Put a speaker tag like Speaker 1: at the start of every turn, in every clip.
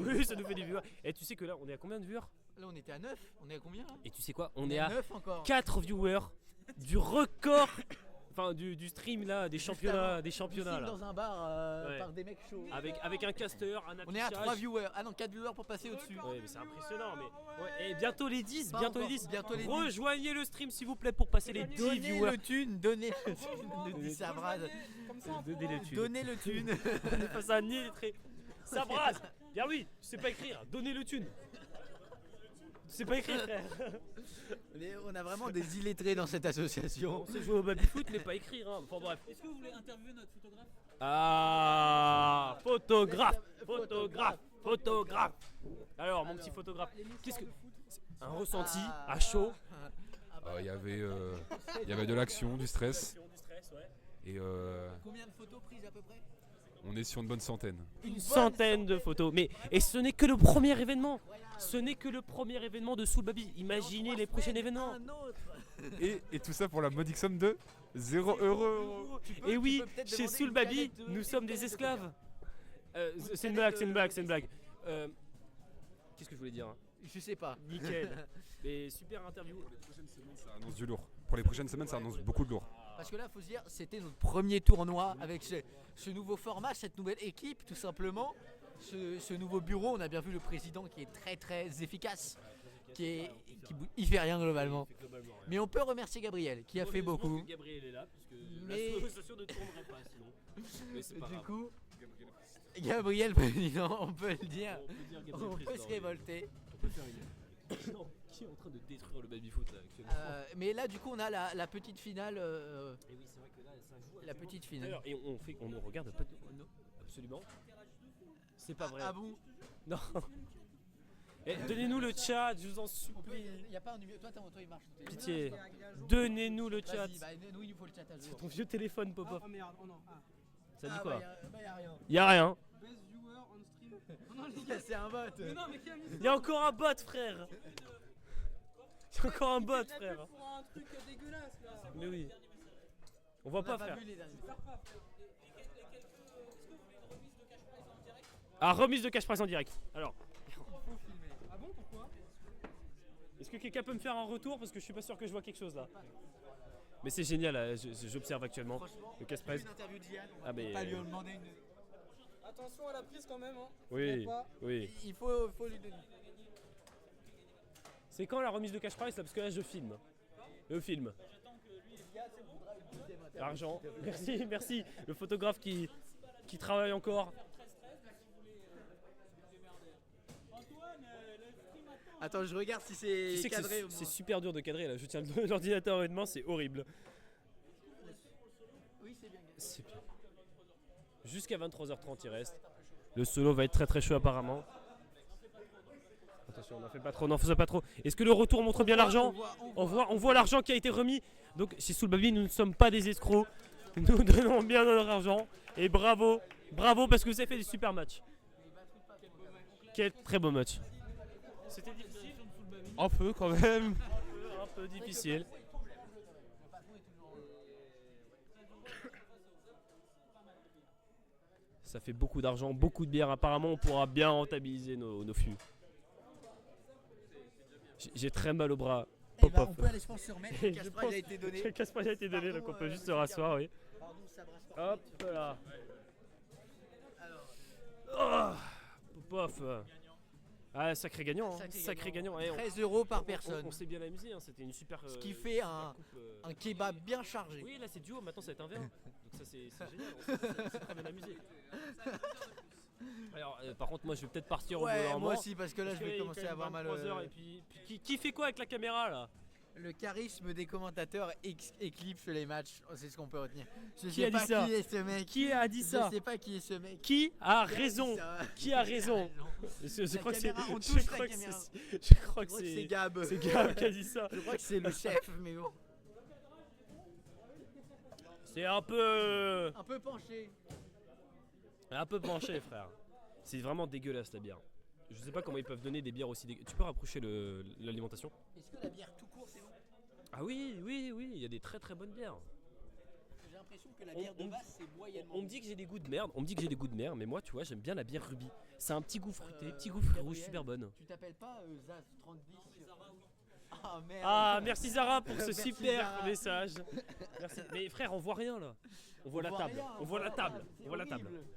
Speaker 1: Oui, ça nous fait des viewers. Et tu sais que là, on est à combien de viewers?
Speaker 2: Là, on était à 9. On est à combien là?
Speaker 1: Et tu sais quoi? On est à
Speaker 2: 9 encore.
Speaker 1: 4 viewers du record. Enfin, du stream là, des championnats là.
Speaker 2: Dans un bar
Speaker 1: Ouais.
Speaker 2: par des mecs chauds.
Speaker 1: Avec un caster, un affichage.
Speaker 2: On est à 3 viewers. Ah non, 4 viewers pour passer au-dessus.
Speaker 1: Ouais, mais c'est impressionnant. Mais... Ouais, et bientôt les 10,
Speaker 2: Pas
Speaker 1: bientôt
Speaker 2: encore,
Speaker 1: les 10.
Speaker 2: bientôt les 10.
Speaker 1: Rejoignez le stream s'il vous plaît pour passer les 10
Speaker 2: Donnez
Speaker 1: viewers.
Speaker 2: le thune, donnez le thune, nous dit Sabrad.
Speaker 1: Donnez le thune.
Speaker 2: Donnez le thune.
Speaker 1: On est face à un illettré. Ça brasse. Bien oui, tu sais pas écrire. Donnez le thune. Tu sais pas écrire, frère.
Speaker 2: On a vraiment des illettrés dans cette association.
Speaker 1: On sait jouer au baby-foot mais pas écrire. Hein. Enfin bref.
Speaker 3: Est-ce que vous voulez interviewer notre photographe?
Speaker 1: Ah, photographe. Alors, mon petit photographe, qu'est-ce que un ressenti à chaud?
Speaker 4: Il y avait de l'action, du stress. Et
Speaker 2: Combien de photos prises à peu près?
Speaker 4: on est sur une bonne centaine.
Speaker 1: Une centaine de photos. Mais et ce n'est que le premier événement. Ce n'est que le premier événement de Soul Baby. Imaginez les prochains événements.
Speaker 2: Un autre.
Speaker 4: Et tout ça pour la modique somme de 0 €.
Speaker 1: Et oui,
Speaker 2: peux peut-être
Speaker 1: chez
Speaker 2: demander
Speaker 1: Soul
Speaker 2: une
Speaker 1: Baby,
Speaker 2: canette de-
Speaker 1: nous sommes des
Speaker 2: canette de
Speaker 1: esclaves. C'est une blague, c'est une blague, c'est une blague. Qu'est-ce que je voulais dire hein?
Speaker 2: Je sais pas.
Speaker 1: Nickel. Mais super interview.
Speaker 4: Ça annonce du lourd. Pour les prochaines semaines, ça annonce beaucoup de lourd.
Speaker 2: Parce que là, faut se dire, c'était notre premier tournoi avec ce nouveau format, cette nouvelle équipe, tout simplement. Ce nouveau bureau, on a bien vu le président qui est très très efficace, il fait rien globalement. Mais on peut remercier Gabriel qui a fait beaucoup.
Speaker 1: Gabriel est là, puisque
Speaker 2: Mais-
Speaker 1: l'association ne tournerait pas sinon. Mais c'est pas
Speaker 2: Du
Speaker 1: grave.
Speaker 2: coup, Gabriel président, on peut le dire,
Speaker 1: On peut dire Gabriel
Speaker 2: on peut
Speaker 1: président,
Speaker 2: se révolter.
Speaker 1: On peut faire une. Non, qui est en train de détruire le baby-foot là actuellement?
Speaker 2: Mais là, du coup, on a la petite finale.
Speaker 1: Et oui, c'est vrai que là, ça joue.
Speaker 2: La petite finale.
Speaker 1: Alors, et on ne regarde pas. Absolument. C'est pas vrai.
Speaker 2: Ah bon?
Speaker 1: Non. Eh, donnez-nous le chat, je vous en supplie.
Speaker 2: Il n'y a pas un numéro. Toi, il marche.
Speaker 1: Pitié. Donnez-nous le chat.
Speaker 2: Vas-y, bah, nous, il nous faut le chat à
Speaker 1: C'est
Speaker 2: jour.
Speaker 1: ton vieux téléphone, Popo.
Speaker 3: Oh merde, oh non. Ah.
Speaker 1: Ça dit
Speaker 2: Ah,
Speaker 1: quoi?
Speaker 2: bah, y a rien.
Speaker 1: Y a rien.
Speaker 3: Best viewer on stream. Oh non, les gars.
Speaker 2: C'est un bot.
Speaker 3: Mais non, mais qui a mis ça?
Speaker 1: Y a encore un bot, frère. Y a encore un bot,
Speaker 3: C'est de la pub
Speaker 1: frère.
Speaker 3: pour un truc dégueulasse là.
Speaker 1: Mais oui. On voit
Speaker 2: On
Speaker 1: pas,
Speaker 2: a pas
Speaker 1: frère.
Speaker 2: vu les derniers.
Speaker 1: Ah, remise de cash prize en direct. Alors,
Speaker 3: Ah bon, pourquoi?
Speaker 1: est-ce que quelqu'un peut me faire un retour? Parce que je suis pas sûr que je vois quelque chose là. Mais c'est génial, là, j'observe actuellement le cash prize.
Speaker 2: Une interview d'Yann, on va
Speaker 1: Ah, mais.
Speaker 2: pas lui demander une.
Speaker 3: Attention à la prise quand même. Hein.
Speaker 1: Oui,
Speaker 3: Pas.
Speaker 1: oui.
Speaker 2: Il faut lui donner.
Speaker 1: C'est quand la remise de cash prize là? Parce que là je filme. Le film. L'argent. Merci, merci. Le photographe qui travaille encore.
Speaker 2: Attends, je regarde si
Speaker 1: Tu
Speaker 2: c'est
Speaker 1: sais que
Speaker 2: cadré au
Speaker 1: c'est
Speaker 2: moins.
Speaker 1: super dur de cadrer là. Je tiens l'ordinateur à une main, c'est horrible.
Speaker 2: Oui, c'est bien cadré.
Speaker 1: C'est bien. Jusqu'à 23h30 il reste. Le solo va être très très chaud apparemment. Attention, n'en fais pas trop, n'en faisait pas trop. Est-ce que le retour montre bien l'argent? On voit l'argent qui a été remis. Donc chez Soul Baby, nous ne sommes pas des escrocs. Nous donnons bien notre argent. Et bravo, bravo parce que vous avez fait des super matchs. Quel très beau match. C'était difficile,
Speaker 4: Un peu quand même.
Speaker 1: un peu difficile. Ça fait beaucoup d'argent, beaucoup de bière. Apparemment, on pourra bien rentabiliser nos flux. J'ai très mal au bras.
Speaker 2: Eh ben,
Speaker 1: Pop-off.
Speaker 2: on peut aller, je pense, se remettre.
Speaker 1: Et
Speaker 2: Le
Speaker 1: je
Speaker 2: cash
Speaker 1: pense
Speaker 2: prize a été donné.
Speaker 1: Le cash prize a été donné, donc on peut juste se rasseoir, oui.
Speaker 2: Pardon, ça brasse pas.
Speaker 1: Hop là.
Speaker 2: Alors,
Speaker 1: Oh, Popoff. Ah, sacré gagnant. Hein. Sacré gagnant. Eh,
Speaker 2: 13 € par personne.
Speaker 1: on s'est bien amusé, hein. C'était une super.
Speaker 2: Ce qui fait un
Speaker 1: coupe,
Speaker 2: kebab bien chargé.
Speaker 1: Oui, là c'est duo, maintenant ça va être un verre. Donc ça c'est génial, on s'est très bien amusé. Alors, par contre, moi je vais peut-être partir au bout d'un
Speaker 2: Ouais,
Speaker 1: moment.
Speaker 2: moi aussi, parce que là,
Speaker 1: Parce
Speaker 2: je
Speaker 1: qu'il
Speaker 2: vais
Speaker 1: est
Speaker 2: commencer
Speaker 1: quand
Speaker 2: à
Speaker 1: même
Speaker 2: avoir mal.
Speaker 1: 23 heures, et puis qui fait quoi avec la caméra là?
Speaker 2: Le charisme des commentateurs éclipse les matchs, c'est ce qu'on peut retenir. Je
Speaker 1: Qui
Speaker 2: sais
Speaker 1: a dit
Speaker 2: pas
Speaker 1: ça?
Speaker 2: qui est ce mec.
Speaker 1: Qui a dit ça?
Speaker 2: Je sais pas qui est ce mec.
Speaker 1: Qui a
Speaker 2: Qui a dit
Speaker 1: raison?
Speaker 2: ça
Speaker 1: Qui a raison? Je
Speaker 2: La
Speaker 1: crois que c'est.
Speaker 2: caméra, on
Speaker 1: Je
Speaker 2: touche la
Speaker 1: crois que
Speaker 2: caméra.
Speaker 1: c'est. Je crois que
Speaker 2: Je crois que c'est
Speaker 1: c'est.
Speaker 2: Gab.
Speaker 1: C'est Gab qui a dit ça.
Speaker 2: Je crois que c'est le chef, mais bon.
Speaker 1: C'est un peu.
Speaker 2: Un peu penché.
Speaker 1: Un peu penché, frère. C'est vraiment dégueulasse la bière. Je sais pas comment ils peuvent donner des bières aussi dégueulasses. Tu peux rapprocher l'alimentation?
Speaker 2: Est-ce que la bière tout court, c'est bon?
Speaker 1: Ah oui, oui, oui, il y a des très très bonnes bières.
Speaker 2: J'ai l'impression l'impression que la
Speaker 1: On-
Speaker 2: bière de
Speaker 1: on-
Speaker 2: base c'est moyennement.
Speaker 1: On me dit que j'ai des goûts de merde, mais moi tu vois j'aime bien la bière Ruby. C'est un petit goût fruité, petit goût fruit rouge
Speaker 2: Gabriel,
Speaker 1: super bonne.
Speaker 2: Tu t'appelles pas Zaz 3010 Ah merde.
Speaker 1: Ah merci Zara pour ce
Speaker 2: Merci,
Speaker 1: super
Speaker 2: Zara.
Speaker 1: message. Merci. Mais frère on voit rien là. On voit la table.
Speaker 2: rien,
Speaker 1: On voit la table.
Speaker 2: c'est
Speaker 1: On voit la table.
Speaker 2: horrible.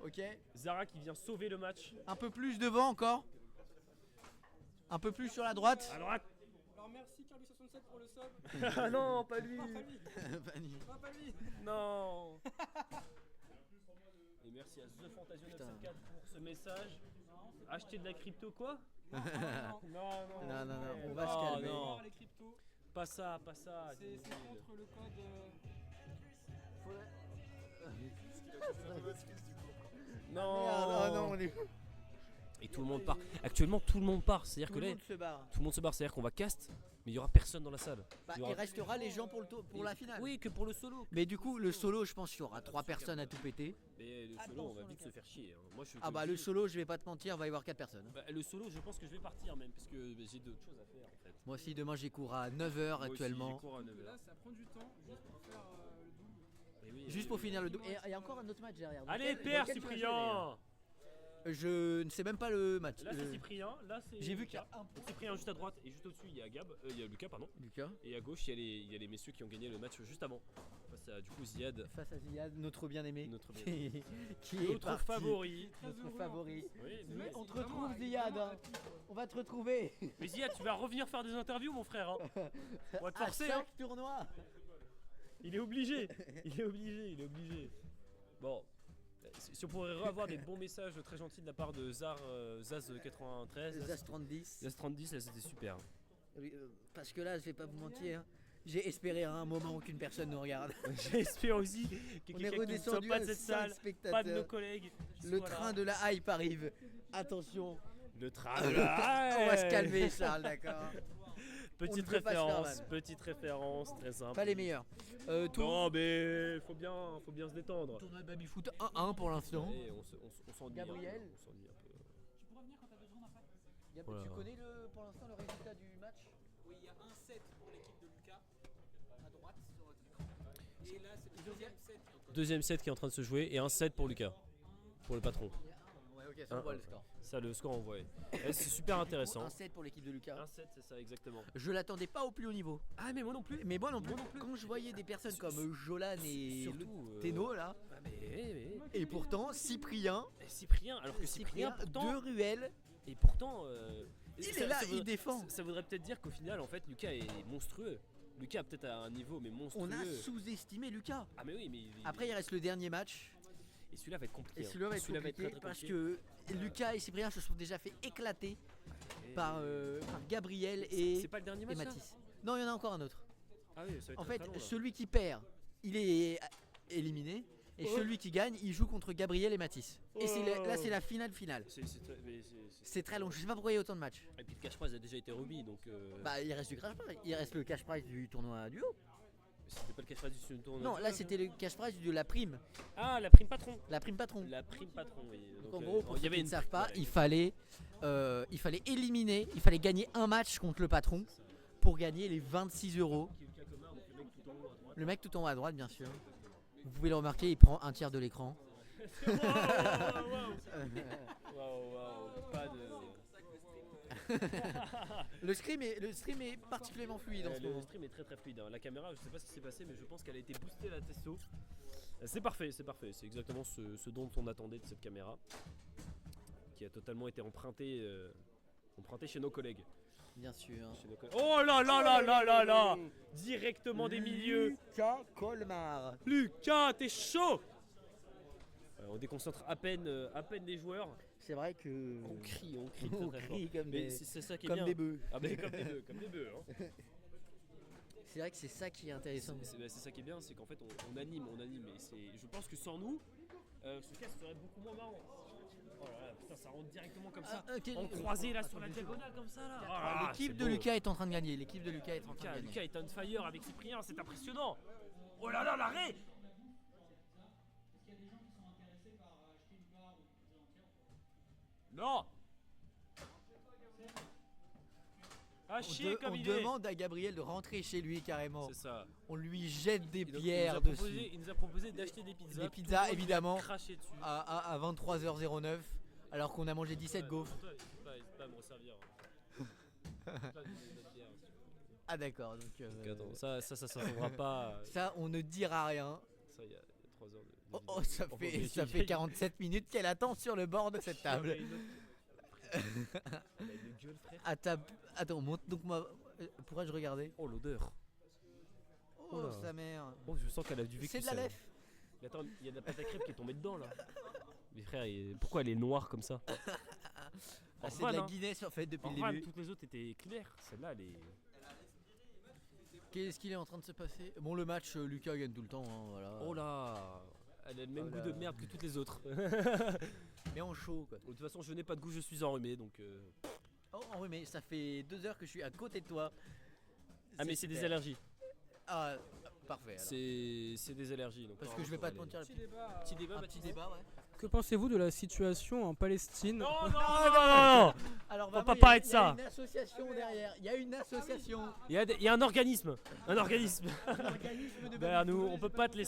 Speaker 2: Ok,
Speaker 1: Zara qui vient sauver le match.
Speaker 2: un peu plus devant encore. Un peu plus sur la droite.
Speaker 1: Alors
Speaker 3: Alors merci Carly67 pour le sub.
Speaker 1: ah non pas lui.
Speaker 3: Non, pas lui.
Speaker 2: Fanny.
Speaker 3: Non, pas lui.
Speaker 1: Non. Et merci à The Fantasio
Speaker 2: Putain.
Speaker 1: 974 pour ce message. Acheter de la crypto quoi?
Speaker 3: Non,
Speaker 2: Non, non, on va
Speaker 1: Non,
Speaker 2: se calmer.
Speaker 1: non.
Speaker 3: non. Les cryptos,
Speaker 1: Pas ça, pas ça.
Speaker 3: c'est contre le code.
Speaker 1: Non.
Speaker 2: Merde, oh non, on est.
Speaker 1: Et tout le monde part. Actuellement, tout le monde part. C'est-à-dire
Speaker 2: Tout
Speaker 1: que
Speaker 2: le
Speaker 1: là,
Speaker 2: monde se barre.
Speaker 1: tout le monde se barre. C'est-à-dire qu'on va cast, mais il y aura personne dans la salle.
Speaker 2: Bah,
Speaker 1: Il y
Speaker 2: il
Speaker 1: aura-
Speaker 2: restera les gens pour la finale.
Speaker 1: Oui, que pour le solo.
Speaker 2: Mais du coup, le solo, je pense qu'il y aura 3 personnes à tout péter.
Speaker 1: Mais le solo, on va vite se faire chier. hein. Moi, je
Speaker 2: Ah bah, le solo, je vais pas te mentir, va y avoir 4 personnes.
Speaker 1: Bah, le solo, je pense que je vais partir même parce que j'ai d'autres choses à faire en fait.
Speaker 2: Moi aussi, demain, j'ai cours à 9h
Speaker 1: Moi aussi,
Speaker 2: actuellement.
Speaker 1: j'ai cours à 9
Speaker 3: Là,
Speaker 1: heures.
Speaker 3: ça prend du temps juste pour faire le double.
Speaker 1: Et oui,
Speaker 2: Juste pour finir le double. Et il y a encore un autre match derrière. Dans
Speaker 1: Allez,
Speaker 2: quel-
Speaker 1: Père
Speaker 2: dans quel tu vas jouer,
Speaker 1: Cyprien.
Speaker 2: d'ailleurs Je ne sais même pas le match.
Speaker 1: Là, c'est Cyprien. Là, c'est.
Speaker 2: J'ai vu
Speaker 1: Lucas.
Speaker 2: qu'il y a un point.
Speaker 1: Cyprien juste à droite et juste au-dessus, il y a il y a Lucas, pardon.
Speaker 2: Lucas.
Speaker 1: Et à gauche, il y a les messieurs qui ont gagné le match juste avant. Face à du coup Ziad,
Speaker 2: Face à Ziad, notre bien-aimé.
Speaker 1: notre,
Speaker 2: Qui est
Speaker 1: notre
Speaker 2: parti.
Speaker 1: favori.
Speaker 2: Notre favori.
Speaker 1: Oui,
Speaker 2: Mais
Speaker 1: mais,
Speaker 2: on te
Speaker 3: Vraiment,
Speaker 2: retrouve,
Speaker 3: il est
Speaker 2: Ziad.
Speaker 3: vraiment
Speaker 2: hein.
Speaker 3: rapide, quoi.
Speaker 2: On va te retrouver.
Speaker 1: mais Ziad, tu vas revenir faire des interviews, mon frère. Hein. On va te
Speaker 2: À
Speaker 1: forcer. Hein.
Speaker 2: chaque tournoi.
Speaker 1: Il est obligé. Il est obligé. Il est obligé. Bon. Si on pourrait avoir des bons messages très gentils de la part de Zaz93,
Speaker 2: Zaz 3010.
Speaker 1: Zaz30, là c'était super.
Speaker 2: Parce que là, je vais pas vous mentir. J'ai espéré à un moment qu'une personne nous regarde.
Speaker 1: J'espère aussi que
Speaker 2: On est
Speaker 1: quelqu'un qui ne soit
Speaker 2: redescendu
Speaker 1: pas de
Speaker 2: à
Speaker 1: cette
Speaker 2: 5
Speaker 1: salle, pas de nos
Speaker 2: spectateurs.
Speaker 1: collègues.
Speaker 2: Le
Speaker 1: soit là.
Speaker 2: train de la hype arrive. Attention.
Speaker 1: Le train de la
Speaker 2: On va se
Speaker 1: hype.
Speaker 2: calmer, Charles, d'accord.
Speaker 1: Petite
Speaker 2: ne veut pas se faire
Speaker 1: référence, très simple.
Speaker 2: Pas les meilleurs.
Speaker 1: Non mais faut bien se détendre.
Speaker 2: Tournoi de baby-foot 1-1 pour l'instant.
Speaker 1: Et on s'ennuie.
Speaker 2: Gabriel.
Speaker 1: On s'ennuie un peu.
Speaker 2: Tu
Speaker 1: Voilà.
Speaker 2: connais pour l'instant le résultat du match?
Speaker 3: Oui, il y a un set pour l'équipe de Lucas à droite sur votre écran. Et là, c'est le deuxième set.
Speaker 1: Deuxième set qui est en train de se jouer et un set pour Lucas, pour le patron.
Speaker 2: Ouais, ok, ça on voit le score.
Speaker 1: Ça, le score envoyé. C'est super intéressant.
Speaker 2: Un set pour l'équipe de Lucas.
Speaker 1: Un set, c'est ça exactement.
Speaker 2: Je l'attendais pas au plus haut niveau.
Speaker 1: Ah mais moi non plus.
Speaker 2: Mais moi non plus.
Speaker 1: Moi non plus.
Speaker 2: Quand je voyais des personnes comme Jolan et
Speaker 1: Surtout,
Speaker 2: Teno là,
Speaker 1: Ah, mais
Speaker 2: et pourtant Cyprien,
Speaker 1: Cyprien, alors que Cyprien, pourtant,
Speaker 2: deux ruelles,
Speaker 1: et pourtant,
Speaker 2: il
Speaker 1: ça-
Speaker 2: est là,
Speaker 1: ça
Speaker 2: il
Speaker 1: voudrait-
Speaker 2: défend.
Speaker 1: Ça voudrait peut-être dire qu'au final, en fait, Lucas est monstrueux. Lucas a peut-être à un niveau mais monstrueux.
Speaker 2: On a sous-estimé Lucas.
Speaker 1: Ah mais oui, mais
Speaker 2: Après il reste le dernier match.
Speaker 1: et celui-là va être compliqué.
Speaker 2: Et
Speaker 1: hein.
Speaker 2: celui-là va être compliqué
Speaker 1: très, très
Speaker 2: parce
Speaker 1: compliqué.
Speaker 2: que Lucas et Cyprien se sont déjà fait éclater
Speaker 1: Et-
Speaker 2: par Gabriel
Speaker 1: C'est
Speaker 2: et,
Speaker 1: pas le dernier
Speaker 2: et
Speaker 1: match là
Speaker 2: Mathis. Non, il y en a encore un autre.
Speaker 1: Ah oui, ça va être
Speaker 2: En
Speaker 1: très,
Speaker 2: fait,
Speaker 1: très long, là.
Speaker 2: celui qui perd, il est éliminé. Et
Speaker 1: Oh.
Speaker 2: celui qui gagne, il joue contre Gabriel et Mathis. Et là,
Speaker 1: Oh.
Speaker 2: c'est la finale finale.
Speaker 1: C'est très- mais c'est-
Speaker 2: C'est très long. Je sais pas pourquoi il y a autant de matchs.
Speaker 1: Et puis le cash prize a déjà été remis donc.
Speaker 2: Bah, il reste du cash prize. Il reste le cash prize du tournoi duo.
Speaker 1: C'était pas le cash prize du tournoi.
Speaker 2: Non, là, c'était le cash prize de la prime.
Speaker 1: Ah, la prime patron.
Speaker 2: La prime patron.
Speaker 1: La prime patron, oui.
Speaker 2: Donc, en gros, pour ceux qui ne savent pas,
Speaker 1: ouais,
Speaker 2: il fallait éliminer, il fallait gagner un match contre le patron pour gagner les 26 euros. Le mec tout en haut à droite, bien sûr. Vous pouvez le remarquer, il prend un tiers de l'écran.
Speaker 1: Waouh, pas de.
Speaker 2: Le stream est particulièrement fluide en ce
Speaker 1: Le
Speaker 2: moment.
Speaker 1: stream est très très fluide. hein. La caméra, je sais pas ce qui s'est passé, mais je pense qu'elle a été boostée la testo. C'est parfait, c'est parfait. C'est exactement ce dont on attendait de cette caméra, qui a totalement été empruntée chez nos collègues.
Speaker 2: Bien sûr.
Speaker 1: Chez nos collègues. Oh là là là là là là Directement des milieux.
Speaker 2: Lucas Colmar.
Speaker 1: Lucas, t'es chaud. On déconcentre à peine les joueurs.
Speaker 2: C'est vrai que.
Speaker 1: On crie très
Speaker 2: On
Speaker 1: très
Speaker 2: crie
Speaker 1: fort.
Speaker 2: comme
Speaker 1: Mais
Speaker 2: des-
Speaker 1: c'est ça qui est
Speaker 2: Comme
Speaker 1: bien.
Speaker 2: des bœufs.
Speaker 1: Ah mais comme des bœufs. Hein.
Speaker 2: C'est vrai que c'est ça qui est intéressant.
Speaker 1: C'est ça qui est bien, c'est qu'en fait on anime. Et je pense que sans nous, ce cas serait beaucoup moins marrant. Oh là là, putain, ça rentre directement comme ça. En croisé là sur la diagonale comme ça là. Ah,
Speaker 2: L'équipe
Speaker 1: c'est
Speaker 2: de
Speaker 1: beau.
Speaker 2: Lucas est en train de gagner. L'équipe de Lucas est en train de
Speaker 1: Lucas
Speaker 2: gagner.
Speaker 1: est on fire avec Cyprien, c'est impressionnant. Oh là là, l'arrêt. Non. Ah, chier comme
Speaker 2: on
Speaker 1: il est.
Speaker 2: demande à Gabriel de rentrer chez lui carrément.
Speaker 1: C'est ça.
Speaker 2: On lui jette des
Speaker 1: Et donc,
Speaker 2: pierres
Speaker 1: il nous a proposé-
Speaker 2: dessus.
Speaker 1: Il nous a proposé d'acheter des pizzas.
Speaker 2: Des
Speaker 1: Tout le
Speaker 2: pizzas,
Speaker 1: monde
Speaker 2: évidemment.
Speaker 1: lui a craché dessus.
Speaker 2: À 23h09 alors qu'on a mangé 17
Speaker 1: Ouais,
Speaker 2: gaufres.
Speaker 1: toi, n'hésite pas à me resservir. Pas de notre bière, si tu veux.
Speaker 2: Ah d'accord, donc
Speaker 1: Donc, attends, ça s'entendra pas.
Speaker 2: ça on ne dira rien.
Speaker 1: Ça, il y a 3 heures de.
Speaker 2: Oh, oh, ça
Speaker 1: On va
Speaker 2: fait
Speaker 1: vérifier.
Speaker 2: 47 minutes qu'elle attend sur le bord de cette table.
Speaker 1: Elle a une gueule, frère.
Speaker 2: Attends, monte donc moi. Pourrais-je regarder?
Speaker 1: Oh, l'odeur.
Speaker 2: Oh
Speaker 1: là.
Speaker 2: sa mère.
Speaker 1: Oh, je sens qu'elle a du vécu.
Speaker 2: C'est de la
Speaker 1: ça.
Speaker 2: lèvre.
Speaker 1: Mais attends, il y a de la pâte à crêpes qui est tombée dedans là. Mais frère, pourquoi elle est noire comme ça?
Speaker 2: Ah, c'est de la
Speaker 1: hein.
Speaker 2: Guinness en fait depuis
Speaker 1: En
Speaker 2: le
Speaker 1: Van,
Speaker 2: début.
Speaker 1: toutes les autres étaient claires. Celle-là, elle est.
Speaker 2: Qu'est-ce qu'il est en train de se passer? Bon, le match, Lucas gagne tout le temps. Hein, voilà.
Speaker 1: Oh là. Elle a le même
Speaker 2: Oh
Speaker 1: goût
Speaker 2: là.
Speaker 1: de merde que toutes les autres.
Speaker 2: Mais en chaud quoi.
Speaker 1: De toute façon, je n'ai pas de goût, je suis enrhumé donc.
Speaker 2: Oh oui, mais ça fait 2 heures que je suis à côté de toi.
Speaker 1: Ah, mais c'est des
Speaker 2: super.
Speaker 1: allergies.
Speaker 2: Ah, parfait. alors.
Speaker 1: C'est des allergies. Donc
Speaker 2: Parce que je vais pas te mentir.
Speaker 3: Petit débat.
Speaker 1: Petit débat,
Speaker 2: Un
Speaker 1: Baptiste.
Speaker 2: petit débat, ouais.
Speaker 3: Que pensez-vous de la situation en Palestine?
Speaker 1: Non, non, non, non.
Speaker 2: Alors,
Speaker 1: Faut
Speaker 2: vraiment,
Speaker 1: pas
Speaker 2: il y a-
Speaker 1: parler de
Speaker 2: il y a
Speaker 1: ça.
Speaker 2: une association derrière. Il y a une association.
Speaker 1: Il y a un organisme. Un organisme.
Speaker 2: Un organisme de
Speaker 1: Derrière nous, on peut pas te laisser.